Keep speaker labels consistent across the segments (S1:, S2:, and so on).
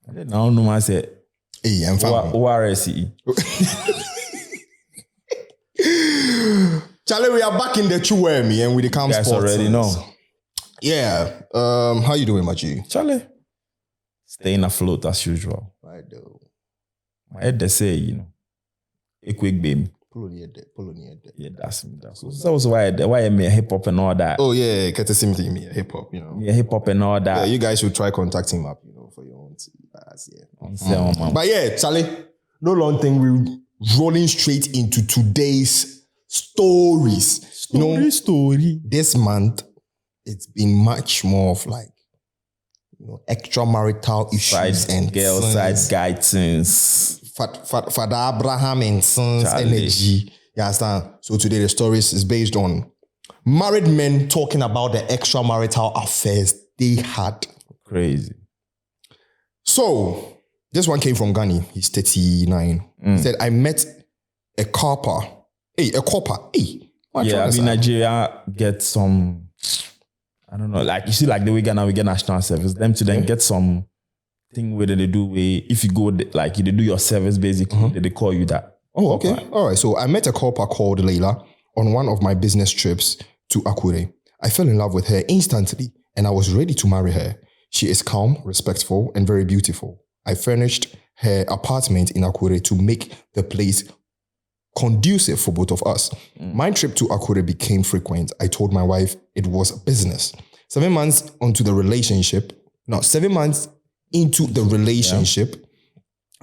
S1: Now no man say,
S2: hey, I'm fine.
S1: ORSE.
S2: Charlie, we are back in the Chuwemi and with the Camp
S1: You guys
S2: Sports.
S1: already know.
S2: Yeah. How you doing, Maji?
S1: Charlie, staying afloat as usual.
S2: Right, though.
S1: My head they say, you know, a quick baby.
S2: Pull on your head.
S1: Yeah, that's that was why I made hip hop and all that.
S2: Oh yeah, get the same thing, hip hop, you know.
S1: Yeah, hip hop and all that.
S2: Yeah, you guys should try contacting him up, you know, for your own.
S1: Yeah.
S2: But yeah, Charlie, no long thing. We're rolling straight into today's stories.
S1: Story.
S2: This month, it's been much more of like, you know, extramarital issues and
S1: girl side
S2: sons.
S1: guidance.
S2: Father Abraham and sons
S1: Charlie.
S2: energy. You understand? So today the stories is based on married men talking about the extramarital affairs they had.
S1: Crazy.
S2: So this one came from Ghani. He's 39. He said, I met a copper.
S1: Yeah, I mean Nigeria get some, I don't know, like you see like the way Ghana we get national service, them to then get some thing where they do where if you go like you do your service basically, they call you that.
S2: Oh, okay. All right. So I met a copper called Leila on one of my business trips to Akure. I fell in love with her instantly and I was ready to marry her. She is calm, respectful, and very beautiful. I furnished her apartment in Akure to make the place conducive for both of us. My trip to Akure became frequent. I told my wife it was business. 7 months into the relationship,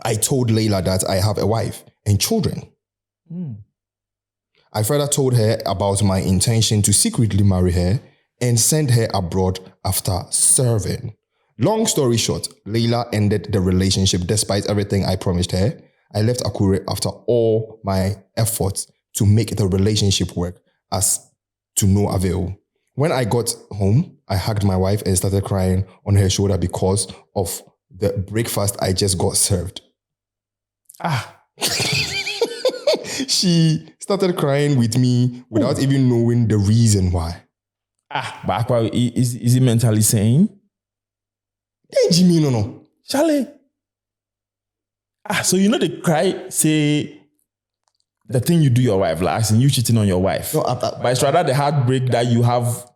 S2: I told Leila that I have a wife and children. I further told her about my intention to secretly marry her and send her abroad after serving. Long story short, Leila ended the relationship despite everything I promised her. I left Akure after all my efforts to make the relationship work as to no avail. When I got home, I hugged my wife and started crying on her shoulder because of the breakfast I just got served. She started crying with me without even knowing the reason why.
S1: But is he mentally sane?
S2: Hey, Jimmy, no.
S1: Charlie. So you know the cry say the thing you do your wife, like and you cheating on your wife.
S2: No,
S1: but it's rather the heartbreak that you have.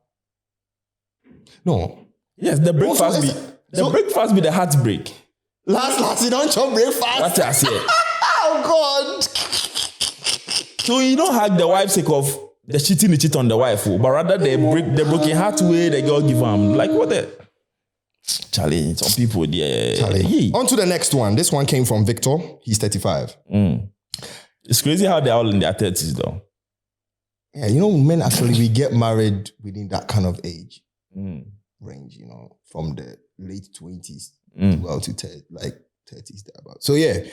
S2: No.
S1: Yes, the breakfast be the heartbreak.
S2: Last, you don't chop breakfast.
S1: What I say?
S2: Oh God.
S1: So you don't hug the wife sake of the cheat on the wife, but rather they break the broken heart way the girl give them. Like what the Charlie, some people there.
S2: Charlie. On to the next one. This one came from Victor. He's 35.
S1: It's crazy how they're all in their 30s though.
S2: Yeah, you know, men actually we get married within that kind of age range, you know, from the late 20s well to 30s thereabout. So yeah.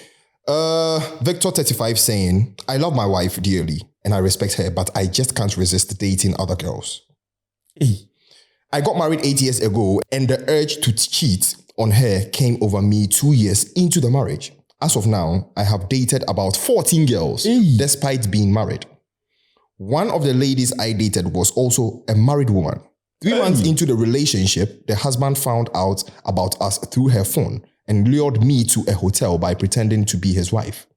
S2: Victor 35 saying, I love my wife dearly and I respect her, but I just can't resist dating other girls. I got married 8 years ago and the urge to cheat on her came over me 2 years into the marriage. As of now, I have dated about 14 girls despite being married. One of the ladies I dated was also a married woman. 3 months into the relationship, the husband found out about us through her phone and lured me to a hotel by pretending to be his wife.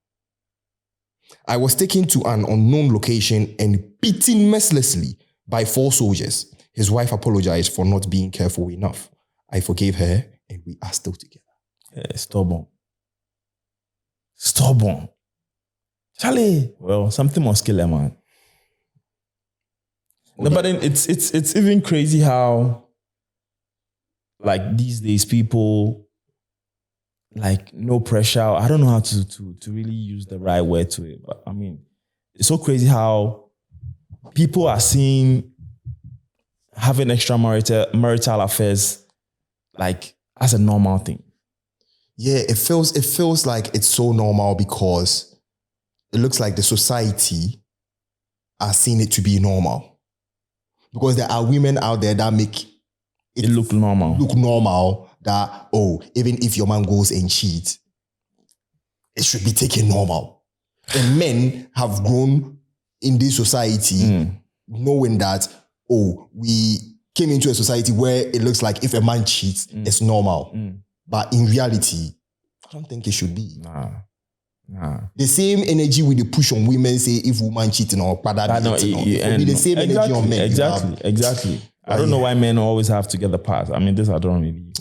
S2: I was taken to an unknown location and beaten mercilessly by 4 soldiers. His wife apologized for not being careful enough. I forgave her and we are still together.
S1: Stubborn. Charlie. Well, something must kill a man. No, but then it's even crazy how like these days people like no pressure. I don't know how to really use the right word to it, but I mean it's so crazy how people are seeing having extramarital affairs like as a normal thing.
S2: Yeah, it feels like it's so normal because it looks like the society are seeing it to be normal. Because there are women out there that make
S1: it look normal.
S2: That, even if your man goes and cheats, it should be taken normal. And men have grown in this society knowing that, we came into a society where it looks like if a man cheats, it's normal. But in reality, I don't think it should be.
S1: Nah.
S2: The same energy with the push on women say if woman cheating or father cheating, it will be the same energy on men.
S1: Exactly. I don't know why men always have to get the pass. I mean, this I don't really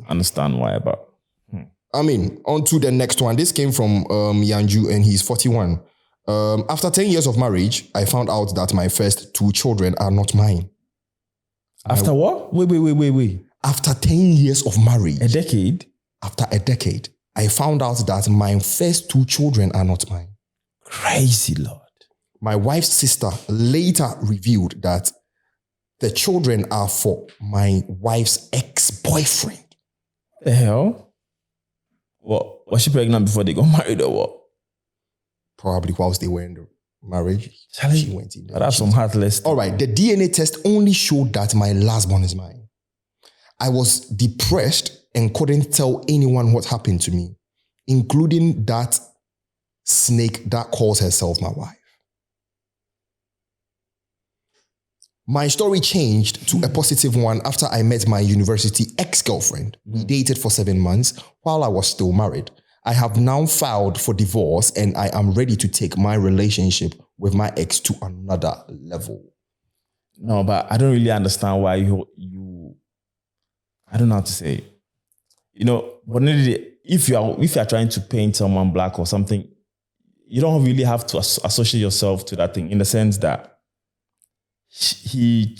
S1: understand why, but.
S2: I mean, on to the next one. This came from Yanju and he's 41. After 10 years of marriage, I found out that my first 2 children are not mine.
S1: After what? Wait.
S2: After 10 years of marriage.
S1: A decade?
S2: After a decade, I found out that my first 2 children are not mine.
S1: Crazy, Lord.
S2: My wife's sister later revealed that the children are for my wife's ex-boyfriend.
S1: The hell? What? Was she pregnant before they got married or what?
S2: Probably whilst they were in the marriage. She went in there.
S1: That's some heartless.
S2: All right, the DNA test only showed that my last born is mine. I was depressed and couldn't tell anyone what happened to me, including that snake that calls herself my wife. My story changed to a positive one after I met my university ex-girlfriend. We dated for 7 months while I was still married. I have now filed for divorce and I am ready to take my relationship with my ex to another level.
S1: No, but I don't really understand why you I don't know how to say it. You know, but if you are trying to paint someone black or something, you don't really have to associate yourself to that thing in the sense that he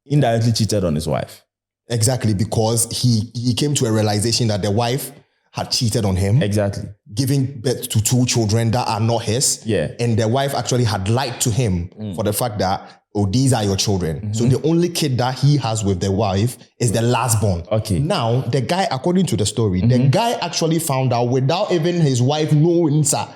S1: indirectly cheated on his wife.
S2: Exactly, because he came to a realization that the wife had cheated on him.
S1: Exactly.
S2: Giving birth to 2 children that are not his.
S1: Yeah.
S2: And the wife actually had lied to him for the fact that, these are your children. So the only kid that he has with the wife is the last born.
S1: Okay.
S2: Now, the guy, according to the story, the guy actually found out without even his wife knowing say,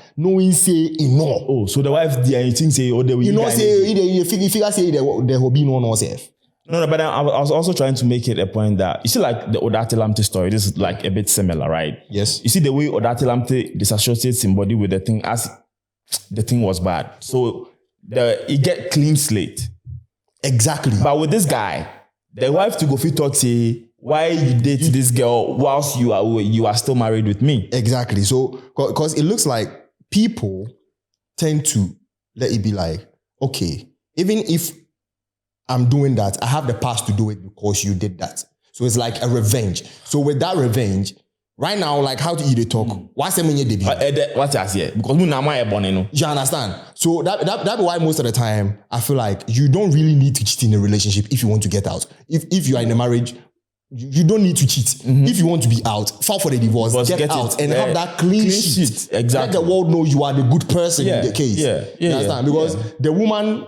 S2: no.
S1: Oh, so the wife, I think say, they will.
S2: You know, say, you figure say, there will be no self.
S1: No, but I was also trying to make it a point that, you see like the Odate Lamte story, this is like a bit similar, right?
S2: Yes.
S1: You see the way Odate Lamte disassociates somebody with the thing as the thing was bad. So you get clean slate.
S2: Exactly.
S1: But with this guy, the wife to go fit talk say, why you date this girl whilst you are still married with me?
S2: Exactly. So, because it looks like people tend to let it be like, okay, even if I'm doing that, I have the past to do it because you did that. So it's like a revenge. So with that revenge, right now, like how do you talk? What's the meaning debut?
S1: What's that here? Because we now my born,
S2: you understand? So that's why most of the time I feel like you don't really need to cheat in a relationship if you want to get out. If you are in a marriage, you don't need to cheat. If you want to be out, file for the divorce, get out and have that clean sheet.
S1: Exactly.
S2: Let the world know you are the good person in the case. You understand? Because the woman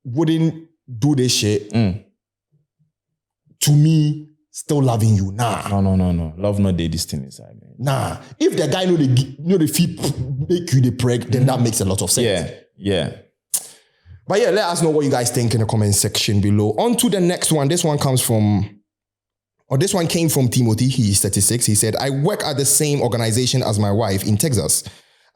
S2: wouldn't do this shit to me still loving you. Nah.
S1: No. Love not this thing inside, man.
S2: Nah. If the guy know the feet make you the preg, then that makes a lot of sense.
S1: Yeah.
S2: But yeah, let us know what you guys think in the comment section below. On to the next one. This one came from Timothy. He's 36. He said, I work at the same organization as my wife in Texas.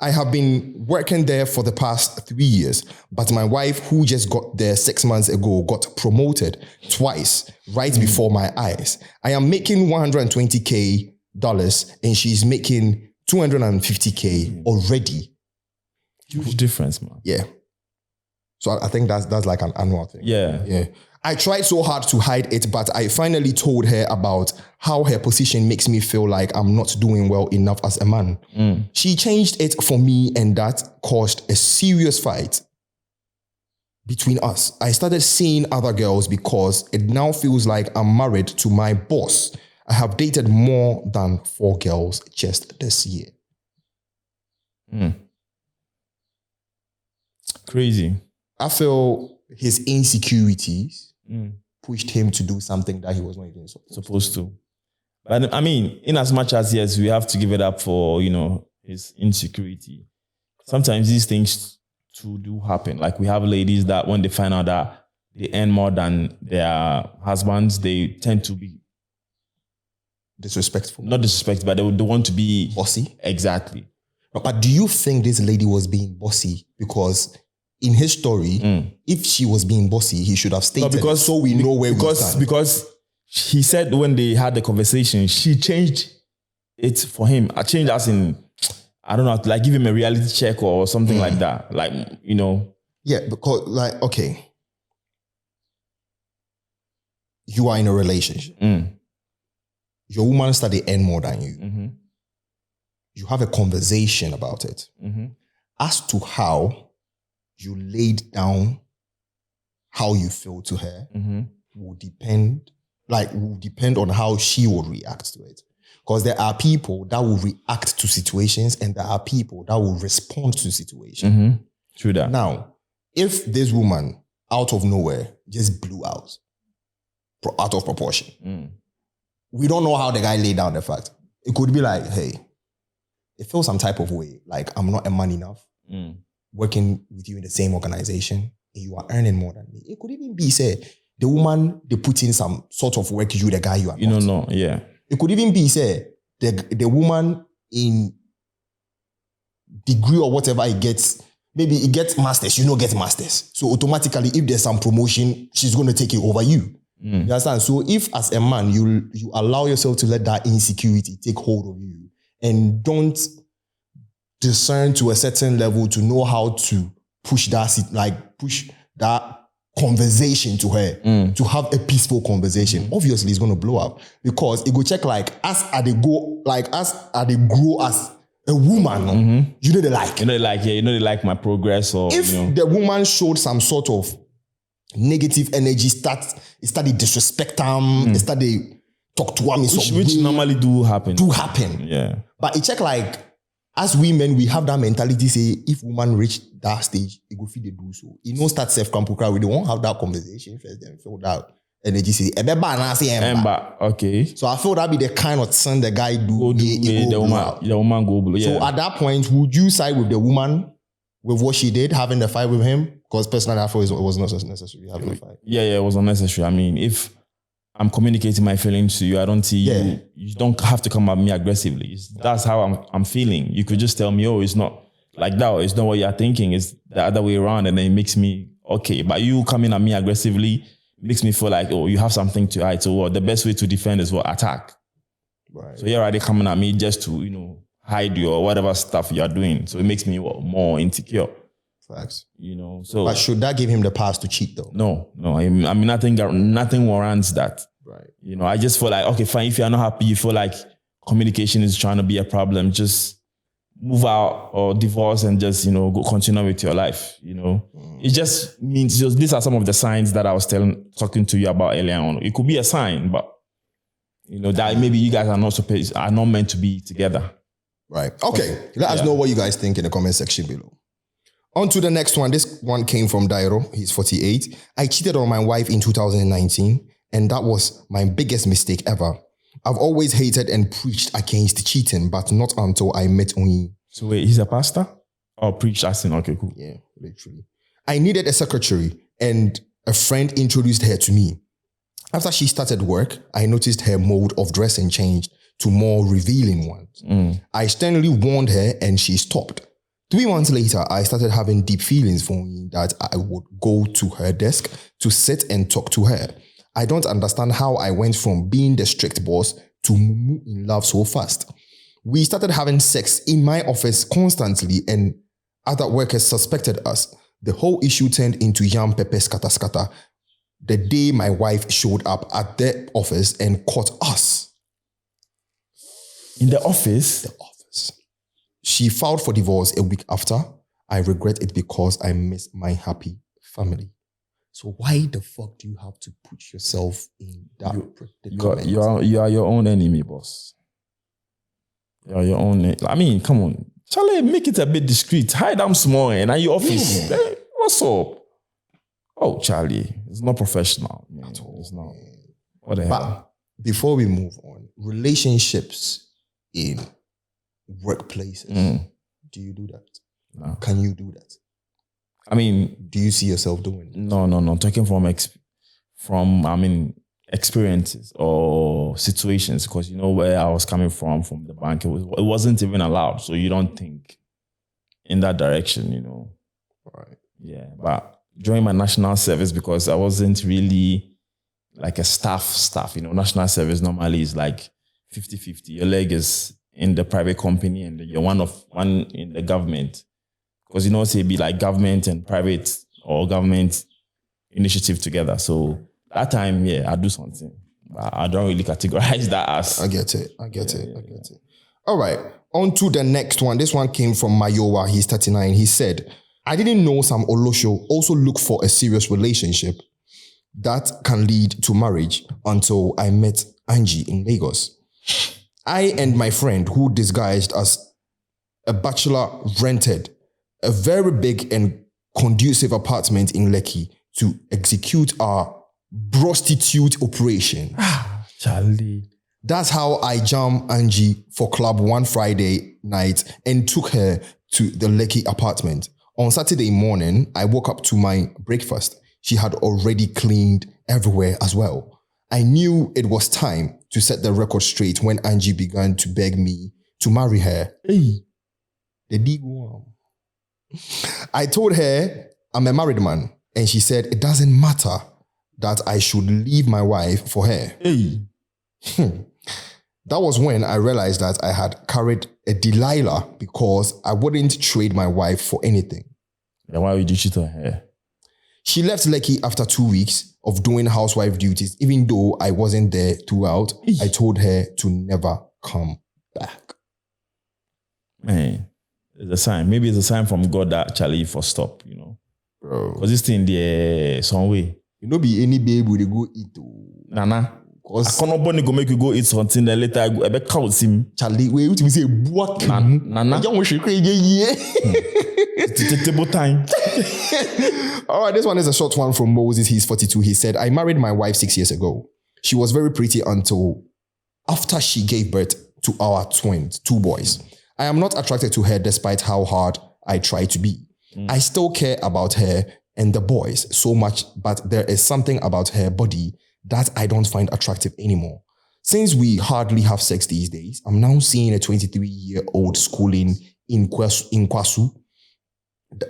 S2: I have been working there for the past 3 years, but my wife, who just got there 6 months ago, got promoted twice right before my eyes. I am making $120K and she's making $250K already.
S1: Huge difference, man.
S2: Yeah. So I think that's like an annual thing.
S1: Yeah.
S2: I tried so hard to hide it, but I finally told her about how her position makes me feel like I'm not doing well enough as a man. She changed it for me and that caused a serious fight between us. I started seeing other girls because it now feels like I'm married to my boss. I have dated more than 4 girls just this year.
S1: Crazy.
S2: I feel his insecurities pushed him to do something that he was not even
S1: supposed to. But I mean, in as much as yes, we have to give it up for, his insecurity. Sometimes these things too do happen. Like we have ladies that when they find out that they earn more than their husbands, they tend to be
S2: disrespectful.
S1: Not disrespectful, but they want to be
S2: bossy.
S1: Exactly.
S2: But do you think this lady was being bossy because in his story, if she was being bossy, he should have stated it so we know where we stand.
S1: Because he said when they had the conversation, she changed it for him. I changed as in, I don't know, like give him a reality check or something like that. Like, you know.
S2: Yeah, because like, okay. You are in a relationship. Your woman study earn more than you. You have a conversation about it. As to how you laid down how you feel to her will depend on how she will react to it. Because there are people that will react to situations and there are people that will respond to situations.
S1: True that.
S2: Now, if this woman out of nowhere just blew out of proportion, we don't know how the guy laid down the fact. It could be like, hey, it feels some type of way, like I'm not a man enough working with you in the same organization and you are earning more than me. It could even be, say, the woman, they put in some sort of work, you the guy you are
S1: you
S2: not.
S1: don't know, yeah.
S2: It could even be, say, the woman in degree or whatever it gets, maybe it gets masters, you don't get masters. So automatically, if there's some promotion, she's going to take it over you. You understand? So if as a man, you allow yourself to let that insecurity take hold of you and don't discern to a certain level to know how to push that conversation to her, to have a peaceful conversation, obviously it's going to blow up because it go check as they grow as a woman, you know they like.
S1: You know they like my progress or
S2: if the woman showed some sort of negative energy, started disrespect them, started talk to them,
S1: which normally do happen. Yeah.
S2: But it check as women, we have that mentality say if woman reach that stage, it go feel they do so. You know, start self-compare, we don't have that conversation first, then feel that energy say, Emba.
S1: Okay.
S2: So I feel that be the kind of thing the guy do.
S1: The woman go below. Yeah.
S2: So at that point, would you side with the woman with what she did, having the fight with him? Because personally, I thought it was not necessary having a fight.
S1: Yeah, it was unnecessary. I mean, if I'm communicating my feelings to you, I don't see you. You don't have to come at me aggressively. That's how I'm feeling. You could just tell me, oh, it's not like that. Or it's not what you're thinking. It's the other way around. And then it makes me okay. But you coming at me aggressively makes me feel like, oh, you have something to hide. So the best way to defend is what? Attack.
S2: Right.
S1: So you're already coming at me just to, hide your whatever stuff you're doing. So it makes me more insecure.
S2: Facts.
S1: So.
S2: But should that give him the pass to cheat though?
S1: No. I mean, nothing warrants that.
S2: Right.
S1: I just feel like, okay, fine. If you're not happy, you feel like communication is trying to be a problem, just move out or divorce and just, go continue with your life. It just means these are some of the signs that I was talking to you about earlier on. It could be a sign, but that maybe you guys are not meant to be together.
S2: Right. Okay. Let us know what you guys think in the comment section below. On to the next one. This one came from Dairo. He's 48. I cheated on my wife in 2019, and that was my biggest mistake ever. I've always hated and preached against cheating, but not until I met Onyi.
S1: So wait, he's a pastor? Or preached as in, okay, cool.
S2: Yeah, literally. I needed a secretary, and a friend introduced her to me. After she started work, I noticed her mode of dressing changed to more revealing ones. I sternly warned her and she stopped. 3 months later, I started having deep feelings for me that I would go to her desk to sit and talk to her. I don't understand how I went from being the strict boss to mumu in love so fast. We started having sex in my office constantly and other workers suspected us. The whole issue turned into yam pepper scatter scatter the day my wife showed up at the office and caught us.
S1: In the office?
S2: The office. She filed for divorce a week after. I regret it because I miss my happy family. So why the fuck do you have to put yourself in that predicament?
S1: You are your own enemy, boss. You are your own. I mean, come on. Charlie, make it a bit discreet. Hide them small and at your office. Yeah. Hey, what's up? Oh, Charlie, it's not professional. Man. It's not. What the hell?
S2: Before we move on, relationships in workplaces. Do you do that?
S1: No.
S2: Can you do that?
S1: I mean,
S2: do you see yourself doing it?
S1: No. Talking from experiences or situations, because where I was coming from the bank, it wasn't even allowed. So you don't think in that direction,
S2: Right.
S1: Yeah, but during my national service, because I wasn't really like a staff, national service normally is like 50-50. Your leg is in the private company and you're one in the government. Because say be like government and private or government initiative together. So that time, I do something. But I don't really categorize that as.
S2: I get it. All right. On to the next one. This one came from Mayowa. He's 39. He said, I didn't know some Olosho also look for a serious relationship that can lead to marriage until I met Angie in Lagos. I and my friend, who disguised as a bachelor, rented a very big and conducive apartment in Lekki to execute our prostitute operation.
S1: Charlie.
S2: That's how I jammed Angie for club one Friday night and took her to the Lekki apartment. On Saturday morning, I woke up to my breakfast. She had already cleaned everywhere as well. I knew it was time to set the record straight when Angie began to beg me to marry her. Hey, the dig one. I told her I'm a married man, and she said it doesn't matter that I should leave my wife for her.
S1: Hey.
S2: That was when I realized that I had carried a Delilah because I wouldn't trade my wife for anything.
S1: Then why would you cheat on her?
S2: She left Lekki after 2 weeks of doing housewife duties. Even though I wasn't there throughout, I told her to never come back.
S1: Man, it's a sign. Maybe it's a sign from God that Charlie for stop,
S2: Bro.
S1: Because this thing there some way.
S2: Be any babe will go eat.
S1: Nana. Because I cannot go make you go eat something, then later I bet count him.
S2: Charlie, wait, you say what?
S1: Nana. Table time.
S2: All right, this one is a short one from Moses. He's 42. He said, I married my wife 6 years ago. She was very pretty until after she gave birth to our twins, 2 boys. I am not attracted to her despite how hard I try to be. I still care about her and the boys so much, but there is something about her body that I don't find attractive anymore. Since we hardly have sex these days, I'm now seeing a 23-year-old schooling in Kwasu.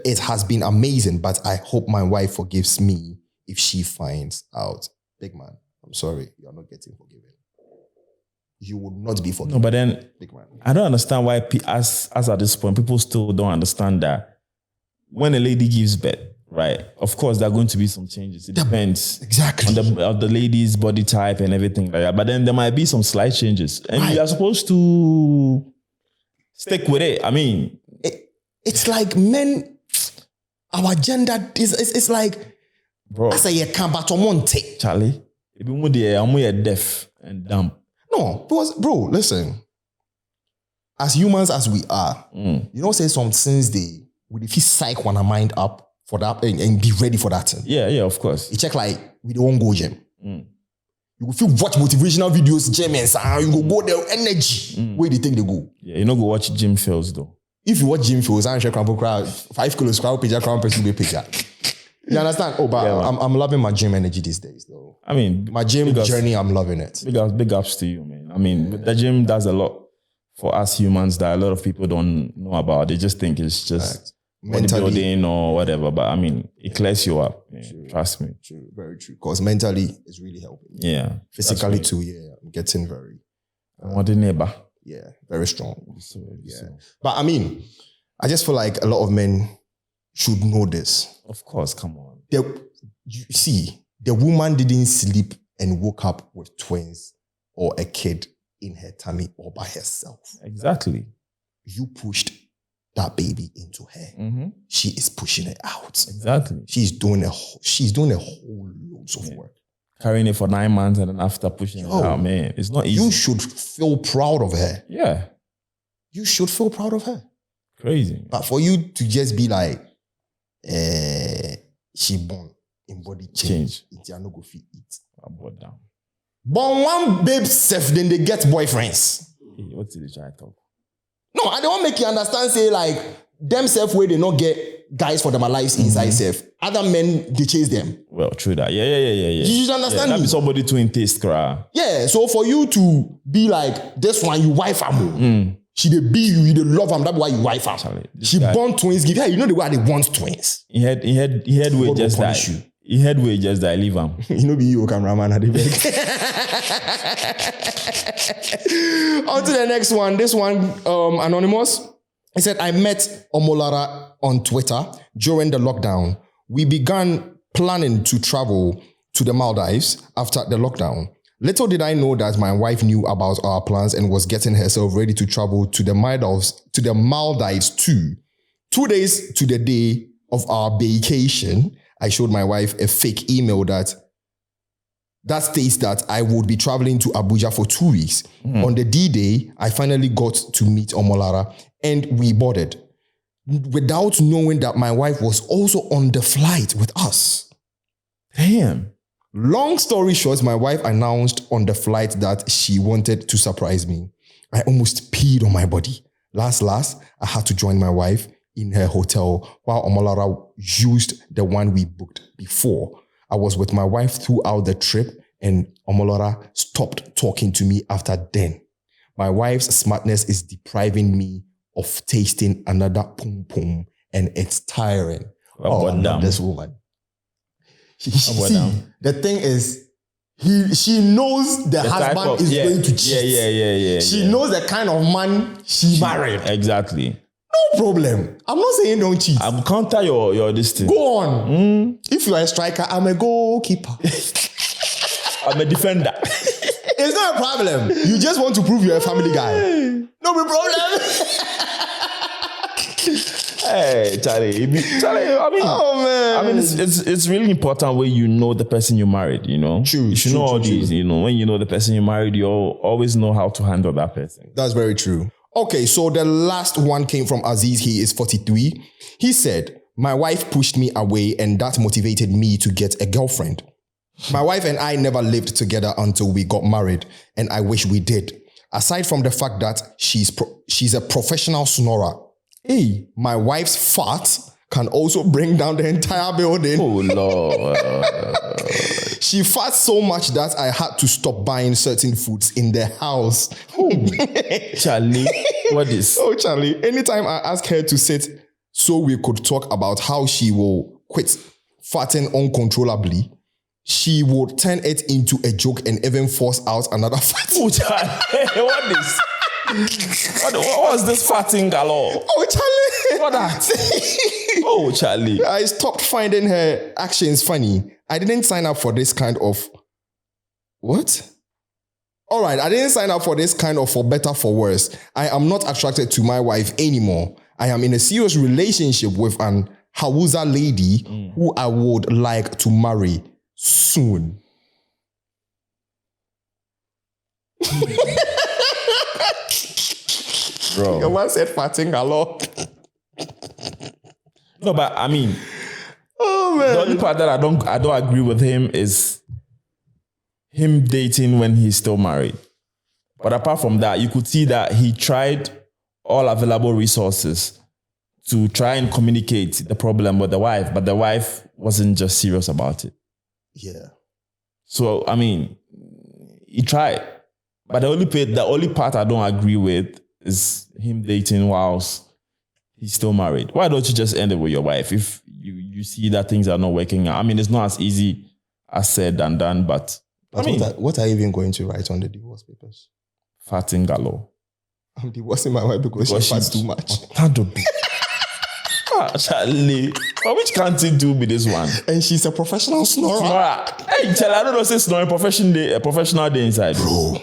S2: It has been amazing, but I hope my wife forgives me if she finds out. Big man, I'm sorry, you're not getting forgiven. You would not be forgiven.
S1: No, but then
S2: big man.
S1: I don't understand why, as at this point, people still don't understand that when a lady gives birth, right? Of course, there are going to be some changes. It depends
S2: exactly
S1: on the lady's body type and everything like that. But then there might be some slight changes, and you are supposed to stick with it. I mean,
S2: it's like men. Our gender is it's like,
S1: bro.
S2: I say you can't Monte.
S1: Charlie, I'm deaf and dumb.
S2: No, because bro, listen. As humans as we are, say some things we feel psych when our mind up for that and be ready for that thing.
S1: Yeah, of course.
S2: You check like we don't go gym. You will feel watch motivational videos, gym and you go there energy. Where do you think they go?
S1: Yeah, you know go watch gym fails though.
S2: If you watch gym fails, I'm sure crowd 5 kilos crowd picture crowd person be picture. You understand? Oh, but yeah, I'm loving my gym energy these days though.
S1: I mean,
S2: my gym journey, I'm loving it.
S1: Big ups to you, man. I mean, the gym does a lot for us humans that a lot of people don't know about. They just think it's just bodybuilding or whatever. But I mean, it clears you up. Trust me.
S2: True, very true. Because mentally, it's really helping.
S1: Yeah.
S2: Physically too, I'm getting very...
S1: what the neighbor?
S2: Yeah, very strong. But I mean, I just feel like a lot of men should know this.
S1: Of course, come on.
S2: You see, the woman didn't sleep and woke up with twins or a kid in her tummy all by herself.
S1: Exactly.
S2: You pushed that baby into her. She is pushing it out.
S1: Exactly.
S2: She's doing a whole loads of work.
S1: Carrying it for 9 months and then after pushing it out, man, it's not easy.
S2: You should feel proud of her.
S1: Yeah.
S2: You should feel proud of her.
S1: Crazy.
S2: But for you to just be like, she born in body change. It's not go fit it.
S1: I brought down.
S2: But one babe self, then they get boyfriends.
S1: Hey, what did they try to talk?
S2: No, I don't make you understand, say like, themselves where they not get guys for them lives inside self. Other men, they chase them.
S1: Well, true that. Yeah.
S2: You should understand me.
S1: That be somebody to in taste, cry.
S2: Yeah, so for you to be like, this one, you wife am. She dey be you dey love am. That's why you wife am. She born twins. Give her. You know the way they want twins.
S1: He had way just die. He had way just die. Leave him.
S2: You know be you cameraman at the back. On to the next one. This one, anonymous. He said, I met Omolara on Twitter during the lockdown. We began planning to travel to the Maldives after the lockdown. Little did I know that my wife knew about our plans and was getting herself ready to travel to the Maldives too. 2 days to the day of our vacation, I showed my wife a fake email that states that I would be traveling to Abuja for 2 weeks. On the D-Day, I finally got to meet Omolara and we boarded without knowing that my wife was also on the flight with us.
S1: Damn.
S2: Long story short, my wife announced on the flight that she wanted to surprise me. I almost peed on my body. Last, I had to join my wife in her hotel while Omolara used the one we booked before. I was with my wife throughout the trip and Omolara stopped talking to me after then. My wife's smartness is depriving me of tasting another pum pum and it's tiring. I'm not this woman. The thing is, she knows the husband is going to cheat.
S1: Yeah.
S2: She knows the kind of man she married.
S1: Exactly.
S2: No problem. I'm not saying don't cheat.
S1: I'm counter your this thing.
S2: Go on. If you are a striker, I'm a goalkeeper.
S1: I'm a defender.
S2: It's not a problem. You just want to prove you're a family guy. No problem.
S1: Hey, Charlie. I mean, it's really important when you know the person you married, you know.
S2: True.
S1: You should know all these, you know. When you know the person you married, you always know how to handle that person.
S2: That's very true. Okay, so the last one came from Aziz. He is 43. He said, my wife pushed me away and that motivated me to get a girlfriend. My wife and I never lived together until we got married, and I wish we did. Aside from the fact that she's a professional snorer. Hey, my wife's fart can also bring down the entire building.
S1: Oh, Lord.
S2: She farts so much that I had to stop buying certain foods in the house.
S1: Oh, Charlie, what is?
S2: Oh, Charlie, anytime I ask her to sit so we could talk about how she will quit farting uncontrollably, she would turn it into a joke and even force out another fart.
S1: Oh, Charlie, what is? What was this farting galore?
S2: Oh, Charlie.
S1: What that? Oh, Charlie.
S2: I stopped finding her actions funny. I didn't sign up for this kind of... What? All right, I didn't sign up for this kind of for better, for worse. I am not attracted to my wife anymore. I am in a serious relationship with an Hausa lady who I would like to marry soon.
S1: Bro.
S2: Your man said farting a lot.
S1: No, but I mean,
S2: oh man.
S1: The only part that I don't agree with him is him dating when he's still married. But apart from that, you could see that he tried all available resources to try and communicate the problem with the wife, but the wife wasn't just serious about it.
S2: Yeah.
S1: So, I mean, he tried. But the only part I don't agree with is him dating whilst he's still married. Why don't you just end it with your wife if you see that things are not working out? I mean, it's not as easy as said and done, but I mean...
S2: What are you even going to write on the divorce papers?
S1: Farting galore.
S2: I'm divorcing my wife because she farts too much.
S1: Charlie, but which can't he do with this one?
S2: And she's a professional snorer.
S1: Hey, Charlie, I don't know, say snoring professional day inside.
S2: Bro,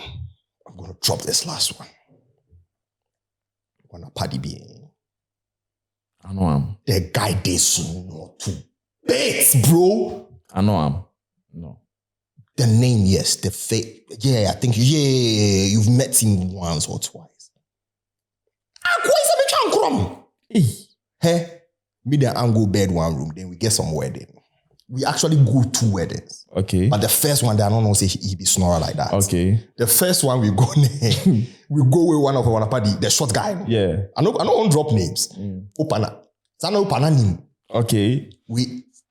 S2: I'm going to drop this last one. I'm going to party be.
S1: I know him.
S2: The guy they snore to bits, bro.
S1: I know him. No.
S2: The name, yes. The fake. Yeah, I think, you've met him once or twice. Hey, me the angle bed one room, then we get some wedding. We actually go to weddings.
S1: Okay.
S2: But the first one, I don't know, say he be snorer like that.
S1: Okay.
S2: The first one we go there, we go with one of our party, the short guy.
S1: Yeah.
S2: I don't drop names. Opana. Sana Opana name.
S1: Okay.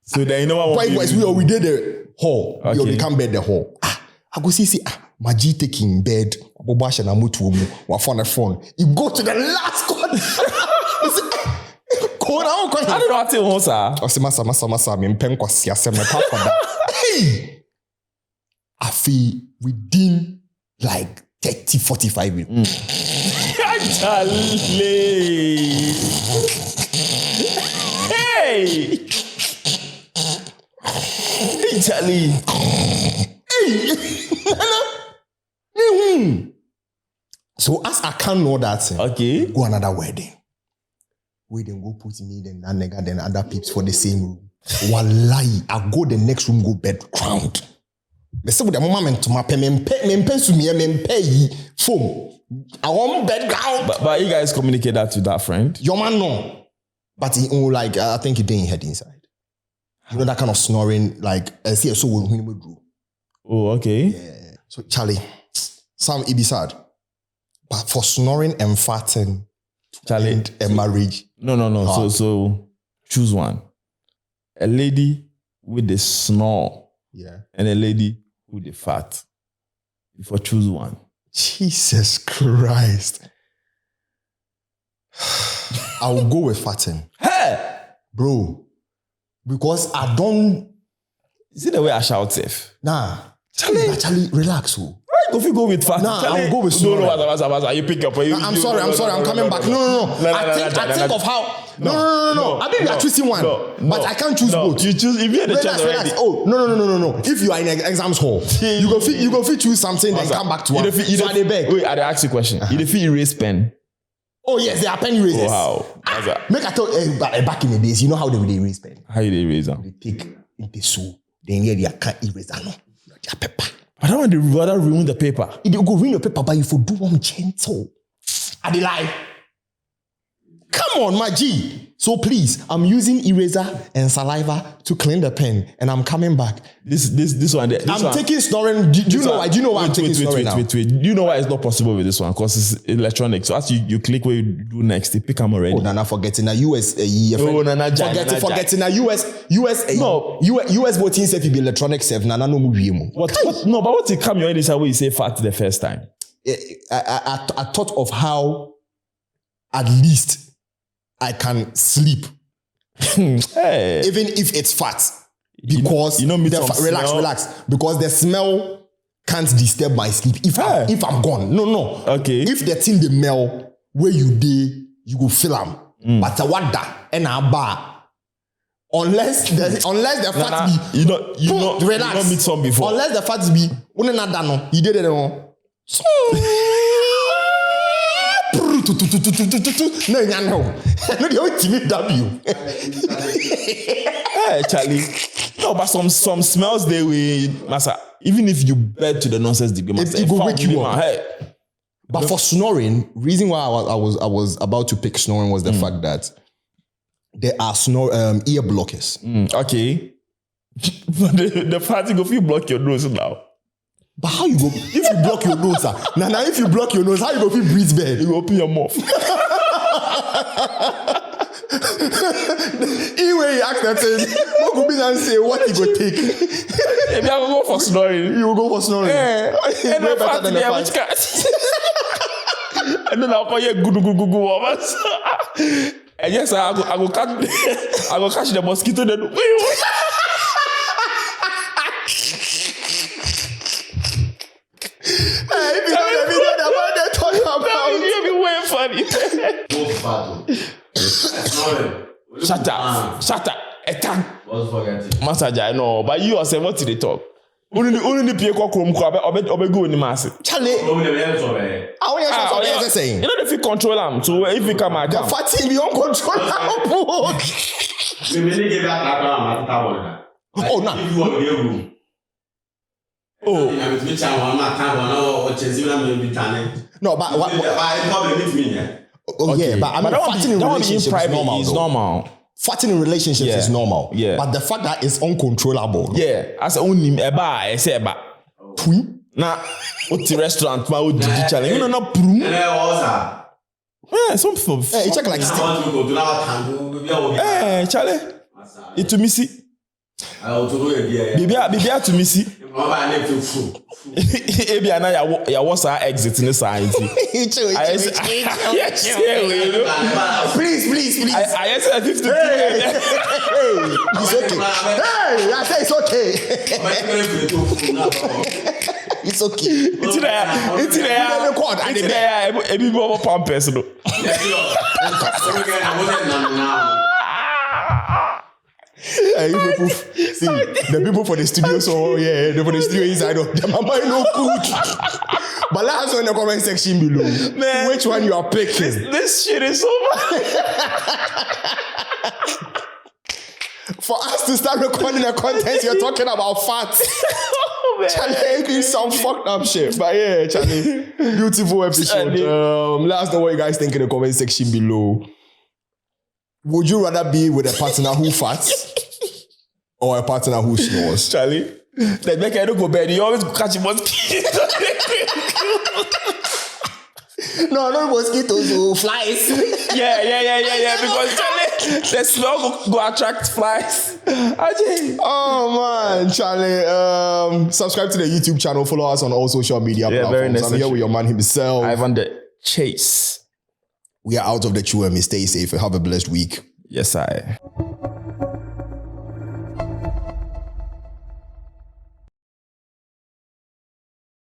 S2: So then you know what? We did the hall.
S1: Okay.
S2: We can't bed the hall. I go see, Maji taking bed, Bobash and Amutu, on the phone. You go to the last corner.
S1: I don't know how to tell you, sir.
S2: I say, Massa, me pen kwasi asem me papa da. Hey! I feel within like 30-45 minutes.
S1: Charlie. Hey! Hey, Charlie.
S2: Hey! So as I can't know that thing,
S1: Okay.
S2: go another wedding. We then go put me, then that nigga, then other peeps for the same room. Wallahi, I go the next room, go bed ground. Me say with the moment to my pay, me to me pay phone. I want bed ground.
S1: But you guys communicate that to that friend?
S2: Your man no. But he like I think he didn't head inside. You know that kind of snoring, like see so when we do.
S1: Oh, okay.
S2: Yeah. So Charlie, Sam it be sad. But for snoring and farting,
S1: Charlie,
S2: a marriage.
S1: No. So choose one. A lady with the snore, and a lady with the fat. If I choose one.
S2: Jesus Christ. I will go with farting.
S1: Hey!
S2: Bro. Because I don't...
S1: Is it the way I shout safe?
S2: Nah. Charlie, relax.
S1: If you go with fat,
S2: nah, I'll go with snoring.
S1: No, you pick up.
S2: I'm sorry, I'm coming back. No. I think of how... No. I mean, we are choosing one. But I can't choose both.
S1: You choose, if you had the chance already.
S2: Oh, no. If you are in an exams hall, you go fit choose something, then come back to one. So I beg.
S1: Wait, I ask you a question. You fit erase pen?
S2: Oh, yes, they are pen erasers.
S1: Oh, wow.
S2: Make I tell you, back in the days, you know how they would erase pen?
S1: How you erase them?
S2: They take in the soul. Then here they can't erase that. No, they are paper.
S1: I don't want to rather ruin the paper.
S2: If you go ruin the paper, but you for do one gentle. I dey lie. Come on, my G. So please, I'm using eraser and saliva to clean the pen, and I'm coming back.
S1: This one.
S2: I'm taking snoring. Do you know why? Do you know why I'm taking snoring now?
S1: Wait. Do you know why it's not possible with this one? Because it's electronic. So as you click what you do next, they pick them already.
S2: Oh, Nana, forgetting a US. Forgetting a US.
S1: No.
S2: US voting safe be electronic safe. Nana no movie.
S1: What? No, but what you come your head is how you say fat the first time.
S2: I thought of how at least I can sleep.
S1: Hey.
S2: Even if it's fat. Because relax. Because the smell can't disturb my sleep. If I'm gone. No.
S1: Okay.
S2: If the thing the smell where you dey, you go feel them. But what that and a bar. Unless the fat be
S1: you don't meet some before.
S2: Unless the fat be you did it no.
S1: Hey, Charlie. No, but some smells they will, Master. Even if you bed to the nonsense degree,
S2: it will wake you up. Hey. But for snoring, reason why I was about to pick snoring was the fact that there are ear blockers.
S1: Okay. But the fact you go block your nose now.
S2: But how you go? If you block your nose, now if you block your nose, how you go feel breathe bed?
S1: You open your mouth.
S2: Anyway, you ask that thing, what could be and say what you go take?
S1: Maybe I will go for snoring.
S2: You will go for snoring.
S1: Yeah. And
S2: way better than the
S1: which cat. And then I'll call you good. And yes, I go catch the mosquito then. Funny. Shut up.
S3: What's forgetting?
S1: Master, I know, but you yourself, what did they talk? Only the people come go in the mass.
S2: Charlie, saying.
S1: You know if you control them, so if you come out,
S2: the fatty be uncontrollable.
S3: We really give that
S2: Oh, no.
S3: If you want to be a room.
S1: Oh,
S2: no, but what? Yeah, but I mean, farting in relationships is normal.
S1: It's normal.
S2: Farting in relationships is normal.
S1: Yeah.
S2: But the fact that it's uncontrollable.
S1: Yeah. As only I say eba. Now, what's the restaurant? Ma, what the challenge? You know, not prune. Yeah, some people.
S2: Hey, check like
S1: Hey, Charlie. It to me see. Baby to me see. Ebi ana ya was our exit in the science.
S2: Please.
S1: I said 50.
S2: It's okay. Hey, I say it's okay. It's okay.
S1: It's there. Ebi bobo pampers no.
S2: See, the people for the studio, so yeah, the for the studio inside of them, am I no good? But let us know in the comment section below, man, which one you are picking.
S1: This shit is so bad.
S2: For us to start recording the content, you're talking about fat. Charlie, be some fucked up shit. But yeah, Charlie, beautiful episode. Let us know what you guys think in the comment section below. Would you rather be with a partner who farts or a partner who snores?
S1: Charlie, like make I don't go bed. You always catch a mosquito.
S2: No, not mosquitoes, flies.
S1: Yeah. Because Charlie, the smell go attract flies.
S2: Oh man, Charlie. Subscribe to the YouTube channel. Follow us on all social media platforms. I'm here with your man himself,
S1: Ivan the Chase.
S2: We are out of the chew and stay safe and have a blessed week.
S1: Yes, I.